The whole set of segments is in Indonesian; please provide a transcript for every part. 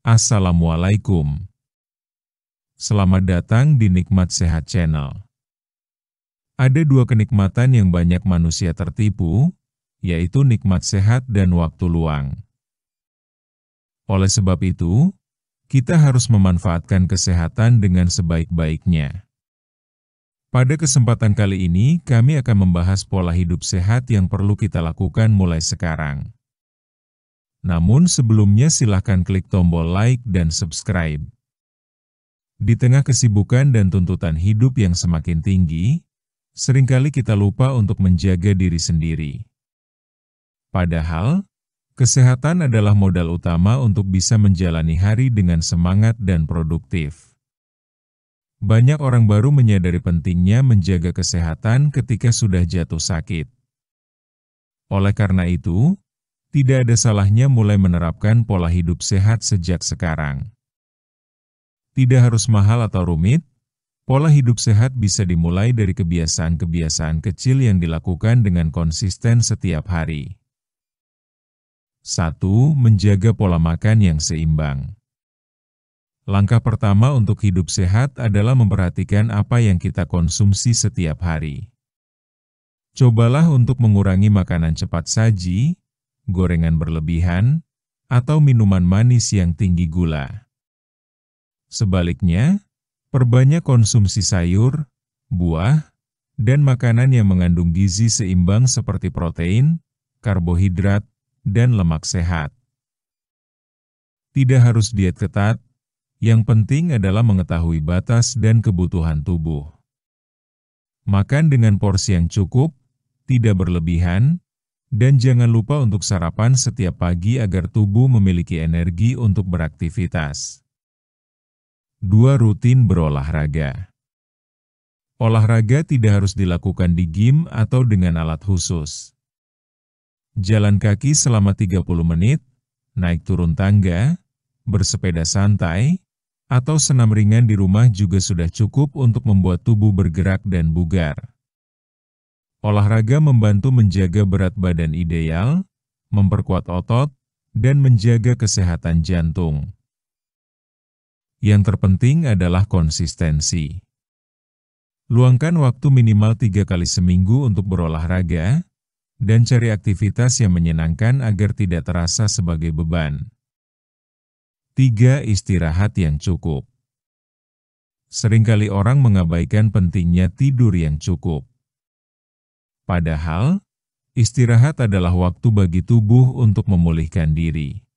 Assalamualaikum. Selamat datang di Nikmat Sehat Channel. Ada dua kenikmatan yang banyak manusia tertipu, yaitu nikmat sehat dan waktu luang. Oleh sebab itu, kita harus memanfaatkan kesehatan dengan sebaik-baiknya. Pada kesempatan kali ini, kami akan membahas pola hidup sehat yang perlu kita lakukan mulai sekarang. Namun sebelumnya silakan klik tombol like dan subscribe. Di tengah kesibukan dan tuntutan hidup yang semakin tinggi, seringkali kita lupa untuk menjaga diri sendiri. Padahal, kesehatan adalah modal utama untuk bisa menjalani hari dengan semangat dan produktif. Banyak orang baru menyadari pentingnya menjaga kesehatan ketika sudah jatuh sakit. Oleh karena itu, tidak ada salahnya mulai menerapkan pola hidup sehat sejak sekarang. Tidak harus mahal atau rumit, pola hidup sehat bisa dimulai dari kebiasaan-kebiasaan kecil yang dilakukan dengan konsisten setiap hari. 1. Menjaga pola makan yang seimbang. Langkah pertama untuk hidup sehat adalah memperhatikan apa yang kita konsumsi setiap hari. Cobalah untuk mengurangi makanan cepat saji, gorengan berlebihan, atau minuman manis yang tinggi gula. Sebaliknya, perbanyak konsumsi sayur, buah, dan makanan yang mengandung gizi seimbang seperti protein, karbohidrat, dan lemak sehat. Tidak harus diet ketat, yang penting adalah mengetahui batas dan kebutuhan tubuh. Makan dengan porsi yang cukup, tidak berlebihan, dan jangan lupa untuk sarapan setiap pagi agar tubuh memiliki energi untuk beraktivitas. 2. Rutin berolahraga. Olahraga tidak harus dilakukan di gym atau dengan alat khusus. Jalan kaki selama 30 menit, naik turun tangga, bersepeda santai, atau senam ringan di rumah juga sudah cukup untuk membuat tubuh bergerak dan bugar. Olahraga membantu menjaga berat badan ideal, memperkuat otot, dan menjaga kesehatan jantung. Yang terpenting adalah konsistensi. Luangkan waktu minimal 3 kali seminggu untuk berolahraga, dan cari aktivitas yang menyenangkan agar tidak terasa sebagai beban. 3. Istirahat yang cukup. Seringkali orang mengabaikan pentingnya tidur yang cukup. Padahal, istirahat adalah waktu bagi tubuh untuk memulihkan diri.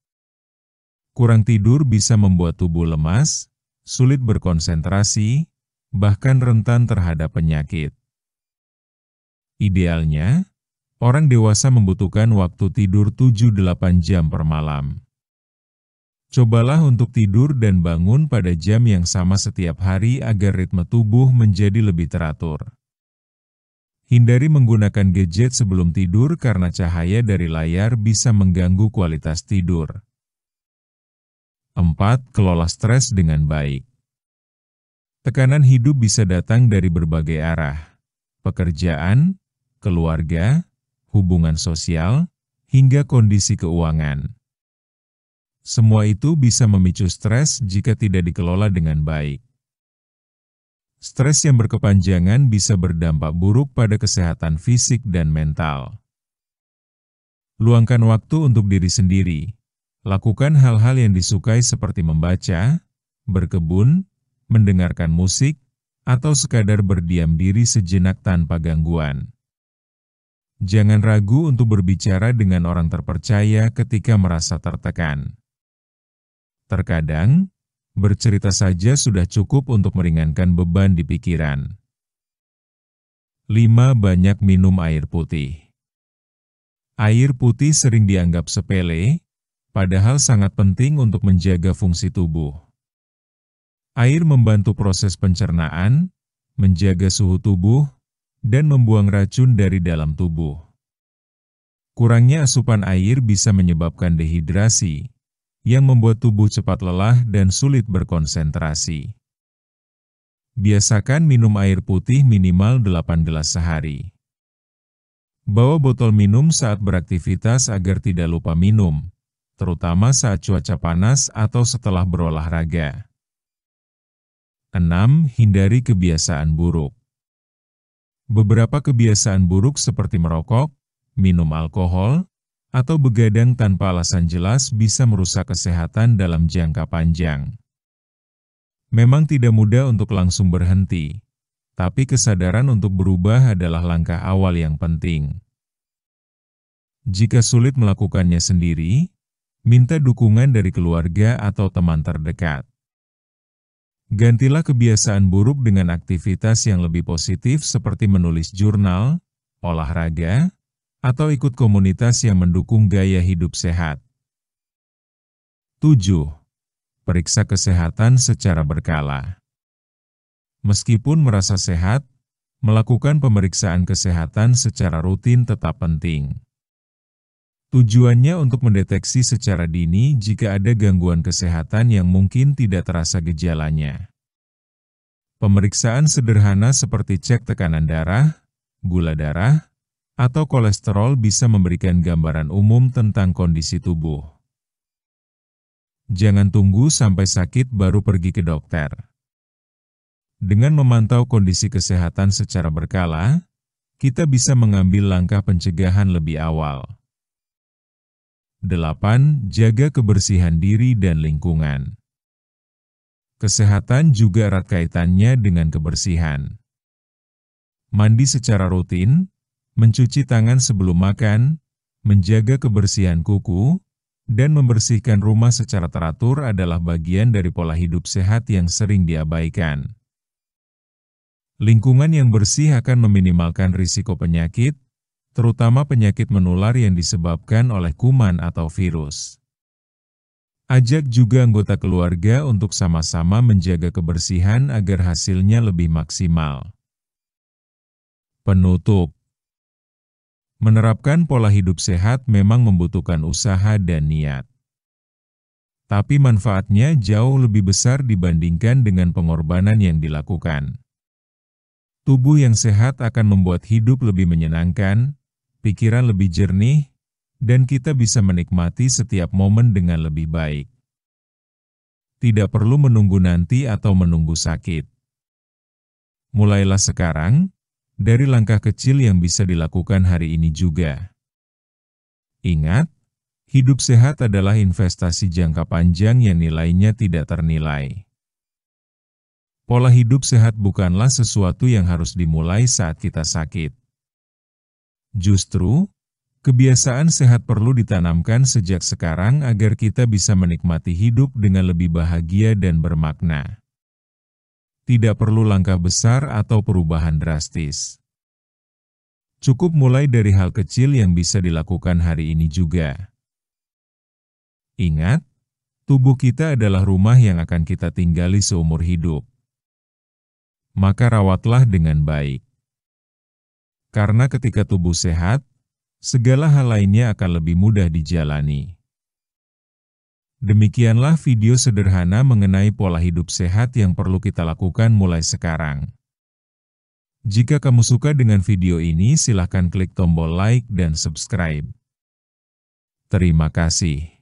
Kurang tidur bisa membuat tubuh lemas, sulit berkonsentrasi, bahkan rentan terhadap penyakit. Idealnya, orang dewasa membutuhkan waktu tidur 7-8 jam per malam. Cobalah untuk tidur dan bangun pada jam yang sama setiap hari agar ritme tubuh menjadi lebih teratur. Hindari menggunakan gadget sebelum tidur karena cahaya dari layar bisa mengganggu kualitas tidur. 4. Kelola stres dengan baik. Tekanan hidup bisa datang dari berbagai arah: pekerjaan, keluarga, hubungan sosial, hingga kondisi keuangan. Semua itu bisa memicu stres jika tidak dikelola dengan baik. Stres yang berkepanjangan bisa berdampak buruk pada kesehatan fisik dan mental. Luangkan waktu untuk diri sendiri. Lakukan hal-hal yang disukai seperti membaca, berkebun, mendengarkan musik, atau sekadar berdiam diri sejenak tanpa gangguan. Jangan ragu untuk berbicara dengan orang terpercaya ketika merasa tertekan. Terkadang, bercerita saja sudah cukup untuk meringankan beban di pikiran. 5. Banyak minum air putih. Air putih sering dianggap sepele, padahal sangat penting untuk menjaga fungsi tubuh. Air membantu proses pencernaan, menjaga suhu tubuh, dan membuang racun dari dalam tubuh. Kurangnya asupan air bisa menyebabkan dehidrasi, yang membuat tubuh cepat lelah dan sulit berkonsentrasi. Biasakan minum air putih minimal 8 gelas sehari. Bawa botol minum saat beraktivitas agar tidak lupa minum, terutama saat cuaca panas atau setelah berolahraga. 6. Hindari kebiasaan buruk. Beberapa kebiasaan buruk seperti merokok, minum alkohol, atau begadang tanpa alasan jelas bisa merusak kesehatan dalam jangka panjang. Memang tidak mudah untuk langsung berhenti, tapi kesadaran untuk berubah adalah langkah awal yang penting. Jika sulit melakukannya sendiri, minta dukungan dari keluarga atau teman terdekat. Gantilah kebiasaan buruk dengan aktivitas yang lebih positif seperti menulis jurnal, olahraga, atau ikut komunitas yang mendukung gaya hidup sehat. 7. Periksa kesehatan secara berkala. Meskipun merasa sehat, melakukan pemeriksaan kesehatan secara rutin tetap penting. Tujuannya untuk mendeteksi secara dini jika ada gangguan kesehatan yang mungkin tidak terasa gejalanya. Pemeriksaan sederhana seperti cek tekanan darah, gula darah, atau kolesterol bisa memberikan gambaran umum tentang kondisi tubuh. Jangan tunggu sampai sakit baru pergi ke dokter. Dengan memantau kondisi kesehatan secara berkala, kita bisa mengambil langkah pencegahan lebih awal. 8. Jaga kebersihan diri dan lingkungan. Kesehatan juga erat kaitannya dengan kebersihan. Mandi secara rutin, mencuci tangan sebelum makan, menjaga kebersihan kuku, dan membersihkan rumah secara teratur adalah bagian dari pola hidup sehat yang sering diabaikan. Lingkungan yang bersih akan meminimalkan risiko penyakit, terutama penyakit menular yang disebabkan oleh kuman atau virus. Ajak juga anggota keluarga untuk sama-sama menjaga kebersihan agar hasilnya lebih maksimal. Penutup. Menerapkan pola hidup sehat memang membutuhkan usaha dan niat. Tapi manfaatnya jauh lebih besar dibandingkan dengan pengorbanan yang dilakukan. Tubuh yang sehat akan membuat hidup lebih menyenangkan, pikiran lebih jernih, dan kita bisa menikmati setiap momen dengan lebih baik. Tidak perlu menunggu nanti atau menunggu sakit. Mulailah sekarang, dari langkah kecil yang bisa dilakukan hari ini juga. Ingat, hidup sehat adalah investasi jangka panjang yang nilainya tidak ternilai. Pola hidup sehat bukanlah sesuatu yang harus dimulai saat kita sakit. Justru, kebiasaan sehat perlu ditanamkan sejak sekarang agar kita bisa menikmati hidup dengan lebih bahagia dan bermakna. Tidak perlu langkah besar atau perubahan drastis. Cukup mulai dari hal kecil yang bisa dilakukan hari ini juga. Ingat, tubuh kita adalah rumah yang akan kita tinggali seumur hidup. Maka rawatlah dengan baik. Karena ketika tubuh sehat, segala hal lainnya akan lebih mudah dijalani. Demikianlah video sederhana mengenai pola hidup sehat yang perlu kita lakukan mulai sekarang. Jika kamu suka dengan video ini, silakan klik tombol like dan subscribe. Terima kasih.